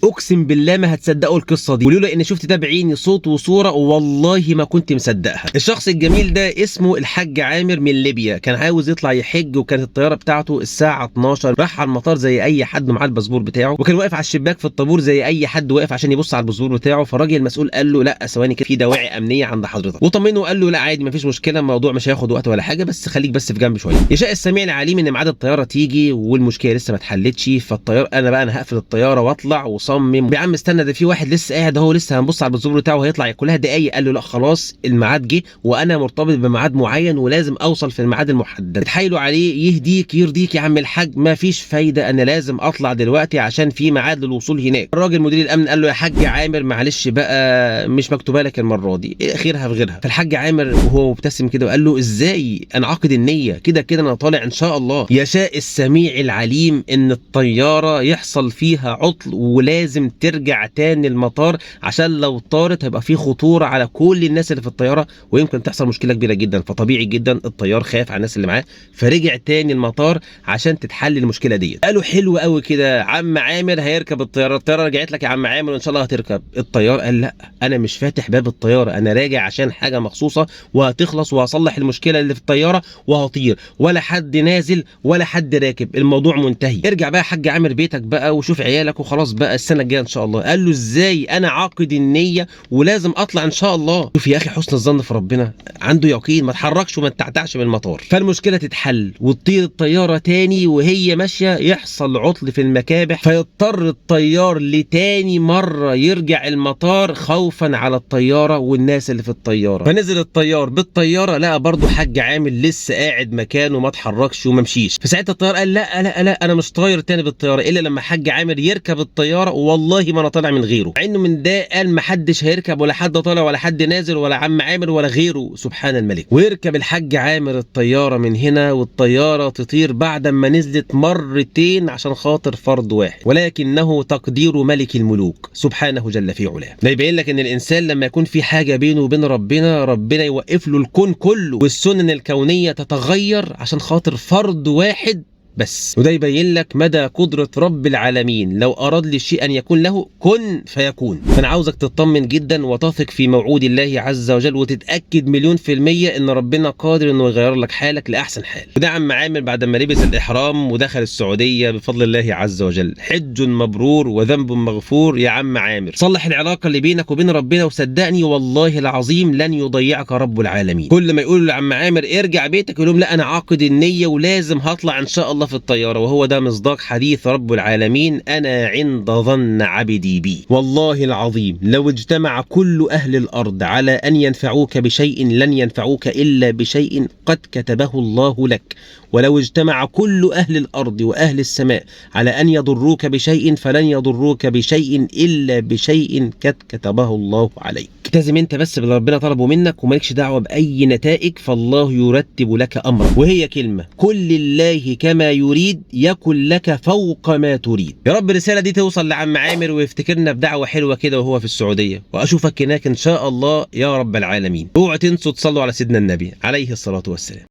اقسم بالله ما هتصدقوا القصه دي، ولولا اني شفت ده بعيني صوت وصوره والله ما كنت مصدقها. الشخص الجميل ده اسمه الحاج عامر من ليبيا، كان عاوز يطلع يحج وكانت الطياره بتاعته الساعه 12، راح على المطار زي اي حد معاه الباسبور بتاعه، وكان واقف على الشباك في الطابور زي اي حد واقف عشان يبص على الباسبور بتاعه. فالراجل المسؤول قال له لا ثواني كده، في دواعي امنيه عند حضرتك، وطمنه وقال له لا عادي مفيش مشكله، الموضوع مش هياخد وقت ولا حاجه، بس خليك بس في جنب شويه. يشاء السميع العليم ان ميعاد الطياره تيجي والمشكله لسه ما اتحلتش. فالطيار انا هقفل الطياره واطلع وصمم يا عم استنى ده في واحد لسه قاعد اهو، لسه هنبص على الباسبور بتاعه هيطلع كلها دقايق. قال له لا خلاص الميعاد جه وانا مرتبط بميعاد معين ولازم اوصل في الميعاد المحدد. اتحايلوا عليه يهديك يرضيك يا عم الحاج، ما فيش فايده، انا لازم اطلع دلوقتي عشان في ميعاد للوصول هناك. الراجل مدير الامن قال له يا حاج عامر معلش بقى مش مكتوبه لك المره دي، خيرها في غيرها. فالحاج عامر وهو مبتسم كده وقال له ازاي انا عاقد النيه كده كده انا طالع ان شاء الله. يشاء السميع العليم ان الطياره يحصل فيها عطل ولازم ترجع تاني المطار، عشان لو طارت هيبقى في خطوره على كل الناس اللي في الطياره ويمكن تحصل مشكله كبيره جدا. فطبيعي جدا الطيار خاف على الناس اللي معاه فرجع تاني المطار عشان تتحل المشكله دي. قالوا حلو قوي كده عم عامر هيركب الطياره رجعت لك يا عم عامر وان شاء الله هتركب. الطيار قال لا انا مش فاتح باب الطياره، انا راجع عشان حاجه مخصوصه وهتخلص وهصلح المشكله اللي في الطياره وهطير، ولا حد نازل ولا حد راكب، الموضوع منتهي. ارجع بقى يا حاج عامر بيتك بقى وشوف عيالك وخلاص بقى السنه الجايه ان شاء الله. قال له ازاي انا عاقد النيه ولازم اطلع ان شاء الله. شوف يا اخي حسن الظن في ربنا، عنده يقين، ما تحركش وما تتعتعش من المطار. فالمشكله تتحل وتطير الطياره تاني وهي ماشيه يحصل عطل في المكابح، فيضطر الطيار لتاني مره يرجع المطار خوفا على الطياره والناس اللي في الطياره. فنزل الطيار بالطياره لقى برضه حاج عامر لسه قاعد مكانه ما اتحركش وما مشيش. فساعتها الطيار قال لا لا لا انا مش طاير تاني بالطياره الا لما حاج عامر يركب الطياره والله ما انا طالع من غيره. مع انه من ده قال ما حدش هيركب ولا حد طالع ولا حد نازل ولا عم عامر ولا غيره سبحان الملك. ويركب الحاج عامر الطياره من هنا والطياره تطير بعد ما نزلت مرتين عشان خاطر فرد واحد، ولكنه تقدير ملك الملوك سبحانه جل في علاه. ده يبين لك ان الانسان لما يكون في حاجه بينه وبين ربنا يوقف له الكون كله والسنن الكونيه تتغير عشان خاطر فرد واحد بس. وده يبين لك مدى قدرة رب العالمين، لو أراد للشيء أن يكون له كن فيكون. فأنا عاوزك تطمن جدا وتثق في موعود الله عز وجل وتتأكد مليون في المية إن ربنا قادر إنه يغير لك حالك لأحسن حال. وده عم عامر بعد ما لبس الإحرام ودخل السعودية بفضل الله عز وجل، حج مبرور وذنب مغفور. يا عم عامر صلح العلاقة اللي بينك وبين ربنا وصدقني والله العظيم لن يضيعك رب العالمين. كل ما يقولوا لعم عامر ارجع بيتك يقول لهم لا أنا عاقد النية ولازم هطلع إن شاء الله في الطيارة، وهو ده مصداق حديث رب العالمين أنا عند ظن عبدي بي. والله العظيم لو اجتمع كل أهل الأرض على أن ينفعوك بشيء لن ينفعوك إلا بشيء قد كتبه الله لك، ولو اجتمع كل أهل الأرض وأهل السماء على أن يضروك بشيء فلن يضروك بشيء إلا بشيء قد كتبه الله عليك. التزم انت بس باللي ربنا طلبه منك ومالكش دعوه باي نتائج، فالله يرتب لك امرك. وهي كلمه كل الله كما يريد يكن لك فوق ما تريد. يا رب الرساله دي توصل لعم عامر ويفتكرنا بدعوه حلوه كده وهو في السعوديه، واشوفك هناك ان شاء الله يا رب العالمين. اوعوا تنسوا تصلوا على سيدنا النبي عليه الصلاه والسلام.